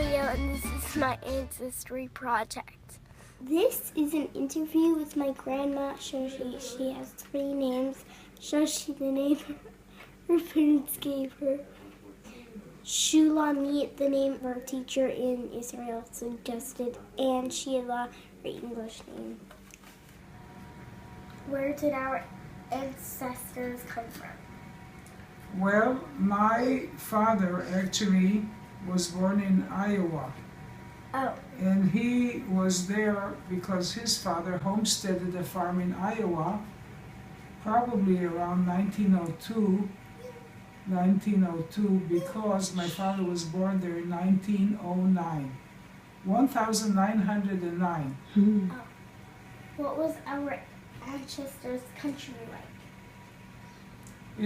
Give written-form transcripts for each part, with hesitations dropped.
Leo, and this is my Ancestry project. This is an interview with my grandma, Shoshi. She has 3 names. Shoshi, the name her parents gave her. Shulamit, the name her teacher in Israel suggested. And Sheila, her English name. Where did our ancestors come from? Well, my father actually was born in Iowa. Oh. And he was there because his father homesteaded a farm in Iowa, probably around 1902, because my father was born there in 1909. 1909. Oh. What was our ancestors' country like?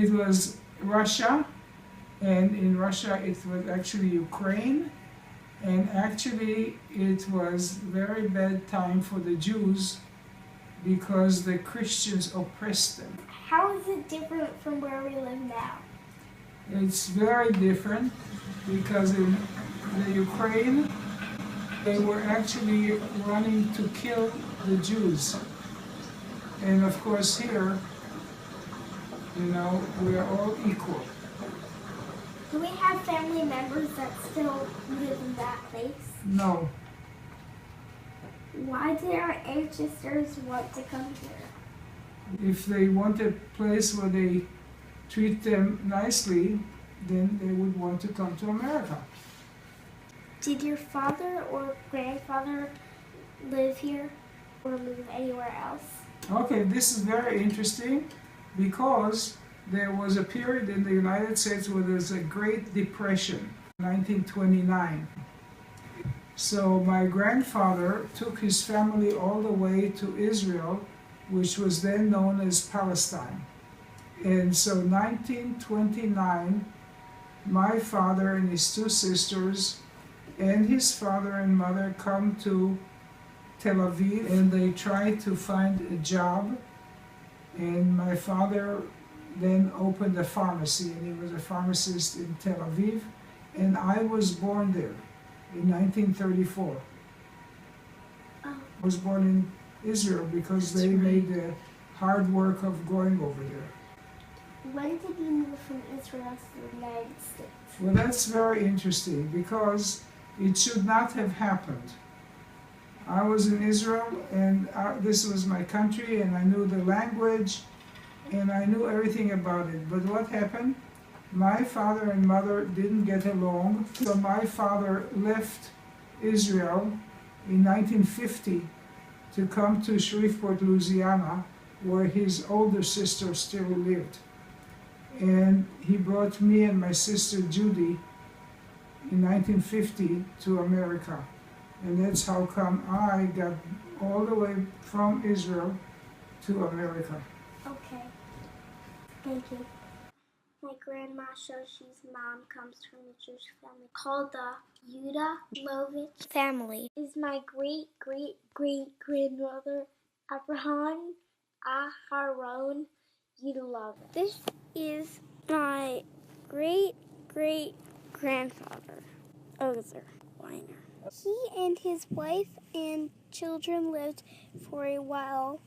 It was Russia, and in Russia it was actually Ukraine, and actually it was very bad time for the Jews because the Christians oppressed them. How is it different from where we live now? It's very different because in the Ukraine they were actually running to kill the Jews. And of course here, we are all equal. Do we have family members that still live in that place? No. Why did our ancestors want to come here? If they want a place where they treat them nicely, then they would want to come to America. Did your father or grandfather live here or live anywhere else? Okay, this is very interesting because there was a period in the United States where there was a Great Depression, 1929. So my grandfather took his family all the way to Israel, which was then known as Palestine. And so 1929, my father and his 2 sisters and his father and mother come to Tel Aviv, and they try to find a job. And my father then opened a pharmacy, and he was a pharmacist in Tel Aviv, and I was born there in 1934. Oh. I was born in Israel because they made the hard work of going over there. When did you move from Israel to the United States? Well, that's very interesting because it should not have happened. I was in Israel, and this was my country, and I knew the language, and I knew everything about it. But what happened? My father and mother didn't get along, so my father left Israel in 1950 to come to Shreveport, Louisiana, where his older sister still lived. And he brought me and my sister Judy in 1950 to America. And that's how come I got all the way from Israel to America. Okay. Thank you. My grandma Shoshi's mom comes from a Jewish family called the Yudalovich family. Is my great-great-great-grandmother Abraham Aharon Yudalovich. This is my great-great-grandfather, Ozer Weiner. He and his wife and children lived for a while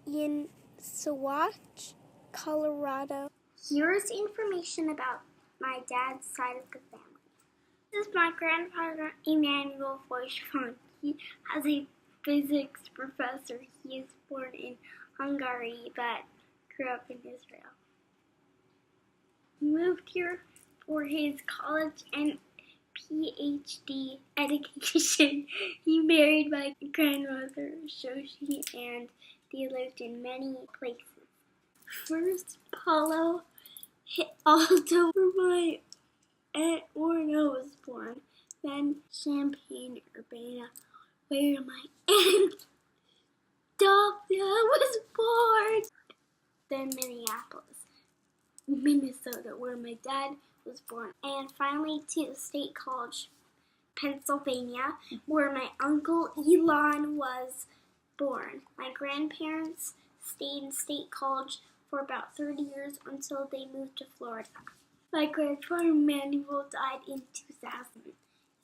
in Saguache, Colorado. Here is information about my dad's side of the family. This is my grandfather, Emmanuel Feuchtwang. He has a physics professor. He is born in Hungary but grew up in Israel. He moved here for his college and PhD education. He married my grandmother, Shoshi, and they lived in many places. First, Palo Alto, where my Aunt Orna was born. Then Champaign, Urbana, where my Aunt Dahlia was born. Then Minneapolis, Minnesota, where my dad was born. And finally to State College, Pennsylvania, where my uncle Elon was born. My grandparents stayed in State College for about 30 years until they moved to Florida. My grandfather Manuel died in 2000.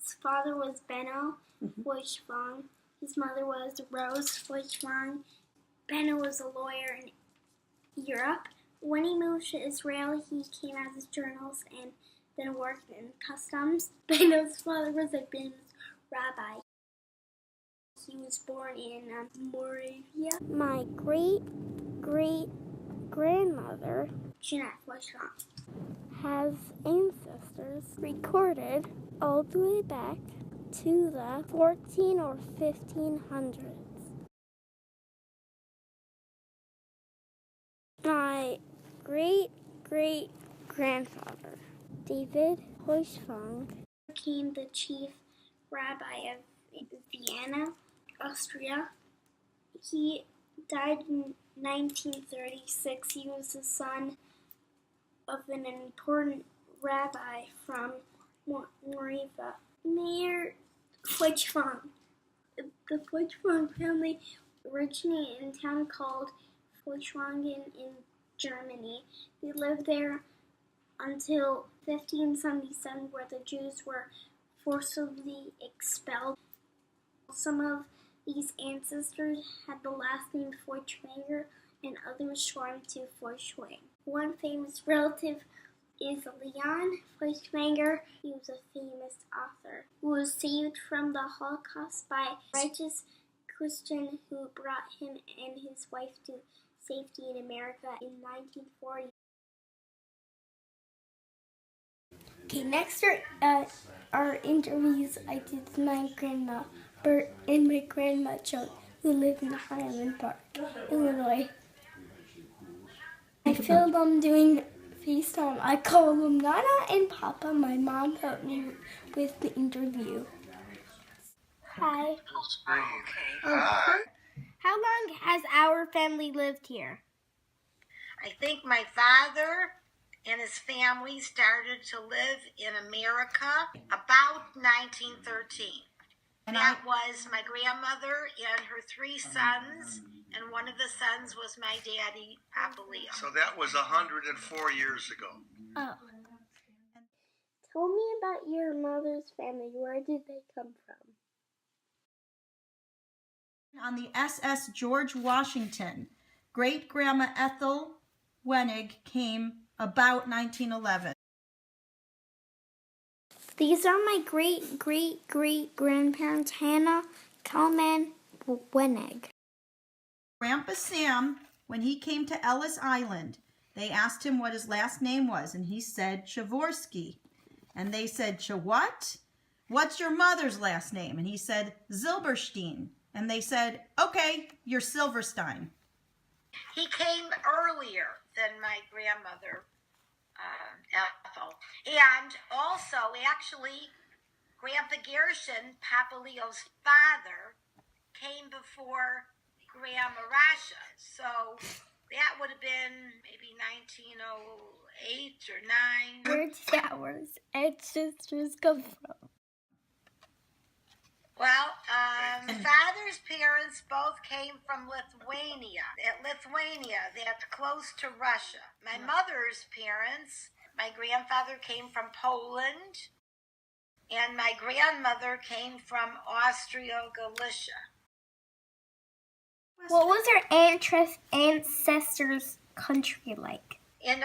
His father was Benno Feuchtwang. His mother was Rose Feuchtwang. Benno was a lawyer in Europe. When he moved to Israel, he came as a journalist and then worked in customs. Benno's father was a business rabbi. He was born in Moravia. My great-great-grandmother, Jeanette Feuchtwang, has ancestors recorded all the way back to the 14 or 1500s. My great-great-grandfather, David Feuchtwang, became the chief rabbi of Vienna, Austria. He died in 1936. He was the son of an important rabbi from Moravia, Mayor Feuchtwang. The Feuchtwang family originated in a town called Feuchtwangen in Germany. They lived there until 1577, where the Jews were forcibly expelled. Some of these ancestors had the last name Feuchtwanger, and others shortened to Feuchtwang. One famous relative is Leon Feuchtwanger. He was a famous author who was saved from the Holocaust by a righteous Christian who brought him and his wife to safety in America in 1940. Okay, next are interviews I did with my grandma Bert and my grandma Joan, who live in Highland Park, Illinois. I filmed them doing FaceTime. I call them Nana and Papa. My mom helped me with the interview. Hi. Hi. How long has our family lived here? I think my father and his family started to live in America about 1913. That was my grandmother and her 3 sons, and one of the sons was my daddy, Papa Leo. So that was 104 years ago. Oh. Tell me about your mother's family. Where did they come from? On the SS George Washington, great-grandma Ethel Wenig came about 1911. These are my great-great-great-grandparents, Hannah, Kalman, Wenig. Grandpa Sam, when he came to Ellis Island, they asked him what his last name was, and he said Chavorsky. And they said, what? What's your mother's last name? And he said Zilberstein. And they said, okay, you're Silverstein. He came earlier than my grandmother, Ethel. And also, actually, Grandpa Gershon, Papa Leo's father, came before Grandma Rasha. So that would have been maybe 1908 or 9. Where did our ancestors come from? Well, my father's parents both came from Lithuania. That's close to Russia. My mother's parents, my grandfather came from Poland, and my grandmother came from Austria-Galicia. What was our ancestors' country like? In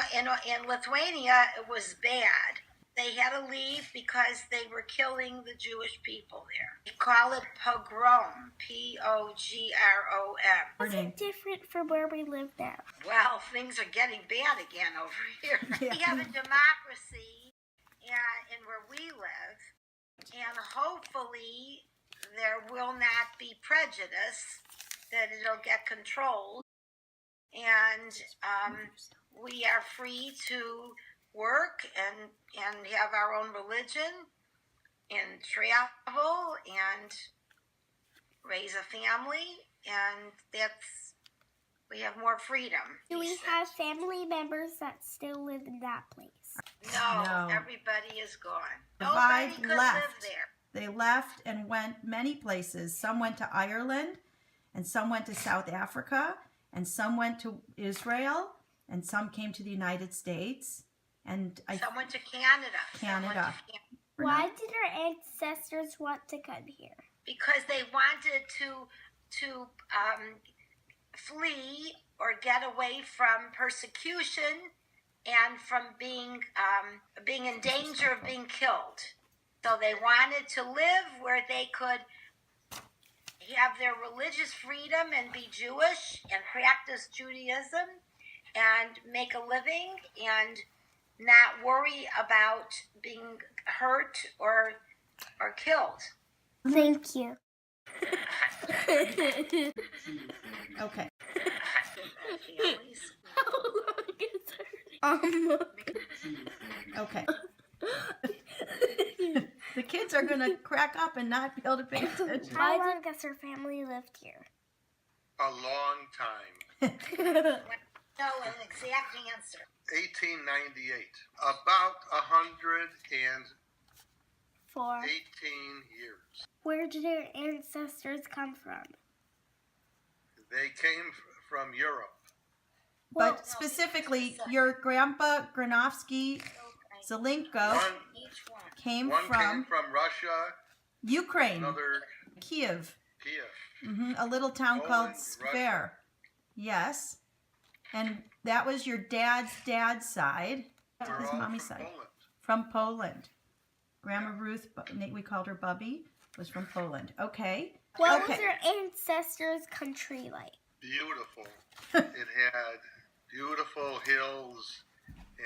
Lithuania, it was bad. They had to leave because they were killing the Jewish people there. We call it pogrom, P-O-G-R-O-M. Is it different from where we live now? Well, things are getting bad again over here. Yeah. We have a democracy in where we live, and hopefully there will not be prejudice, that it'll get controlled, and we are free to work and have our own religion and travel and raise a family, and we have more freedom. Do we have family members that still live in that place? No. Everybody is gone. The Nobody 5 could left. live there. They left and went many places. Some went to Ireland, and some went to South Africa, and some went to Israel, and some came to the United States. And some went to Canada. Canada. Why did our ancestors want to come here? Because they wanted to flee or get away from persecution and from being in danger of being killed. So they wanted to live where they could have their religious freedom and be Jewish and practice Judaism and make a living and not worry about being hurt or killed. Thank you. Okay. Okay. The kids are going to crack up and not be able to pay attention. How long has her family lived here? A long time. No, an exact answer. 1898. About 118 4. years. Where did our ancestors come from? They came from Europe. But specifically, your grandpa Granovsky Zelenko Each one. came One from came from Russia, Ukraine, another Kiev, Kiev. a little town Poland, called Russia. Skwer. Yes. And that was your dad's side, We're his all mommy's from side, Poland. from Poland. Grandma Ruth, we called her Bubby, was from Poland. Okay. What Okay. was our ancestors' country like? Beautiful. It had beautiful hills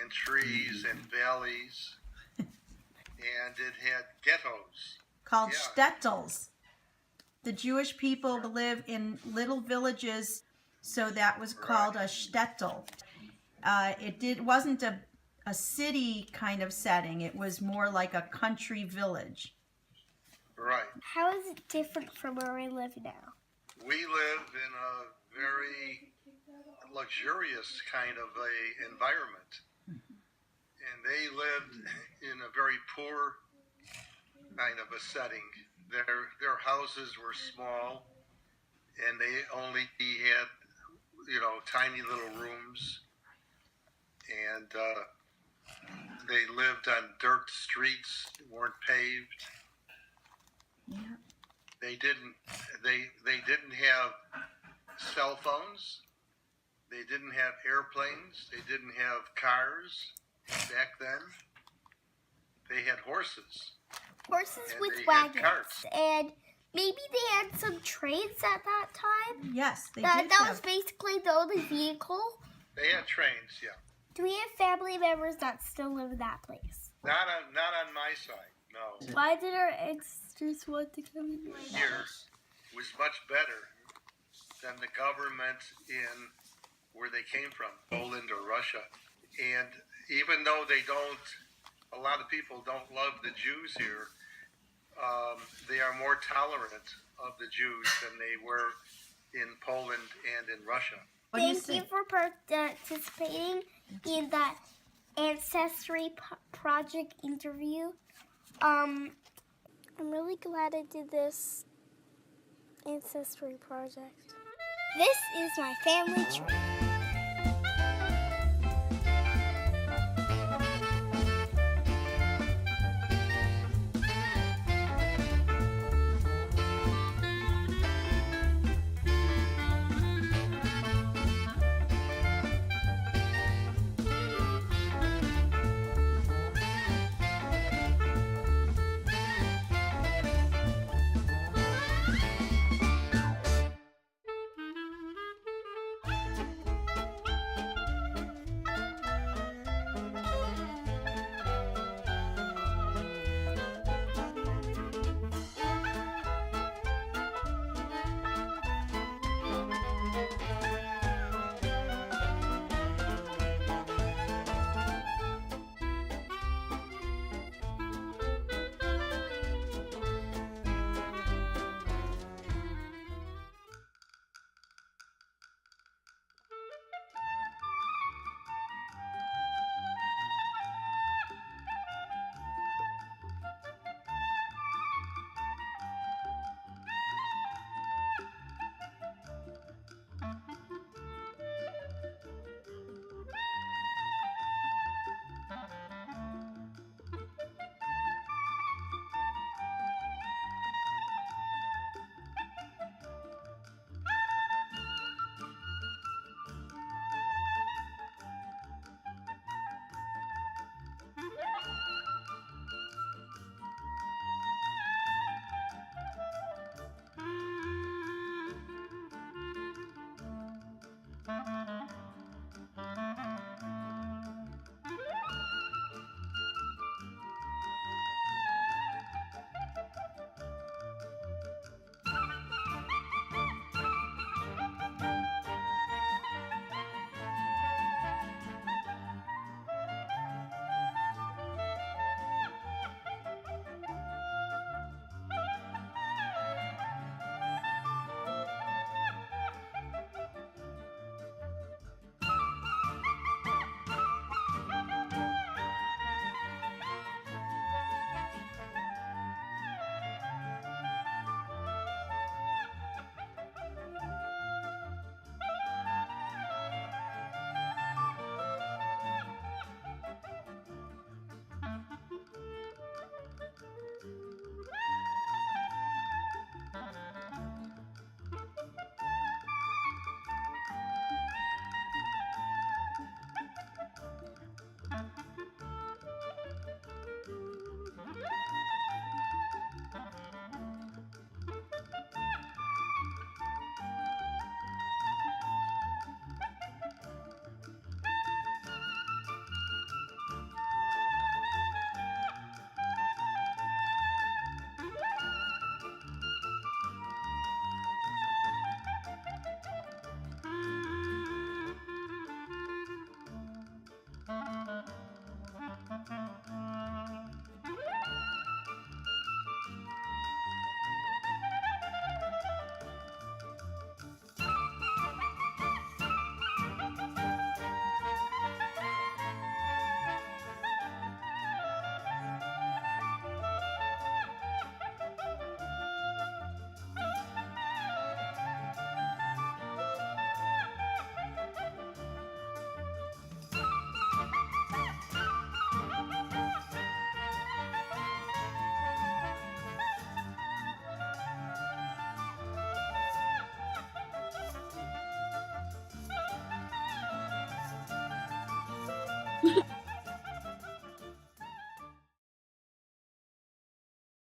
and trees and valleys, and it had ghettos. Called Yeah. shtetls. The Jewish people live in little villages, so that was called a shtetl. It wasn't a city kind of setting. It was more like a country village. Right. How is it different from where we live now? We live in a very luxurious kind of a environment, and they lived in a very poor kind of a setting. Their houses were small, and they only had tiny little rooms, and they lived on dirt streets, weren't paved. Yeah. They didn't have cell phones. They didn't have airplanes. They didn't have cars back then. They had horses. Horses And with they had wagons. carts. And maybe they had some trains at that time? Yes, they That did was have. basically the only vehicle? They had trains, yeah. Do we have family members that still live in that place? Not on my side, no. Why did our ancestors want to come here? Here was much better than the government in where they came from, Poland or Russia. And even though a lot of people don't love the Jews here, they are more tolerant of the Jews than they were in Poland and in Russia. What do you Thank say? you for participating in that Ancestry project interview. I'm really glad I did this Ancestry project. This is my family tree.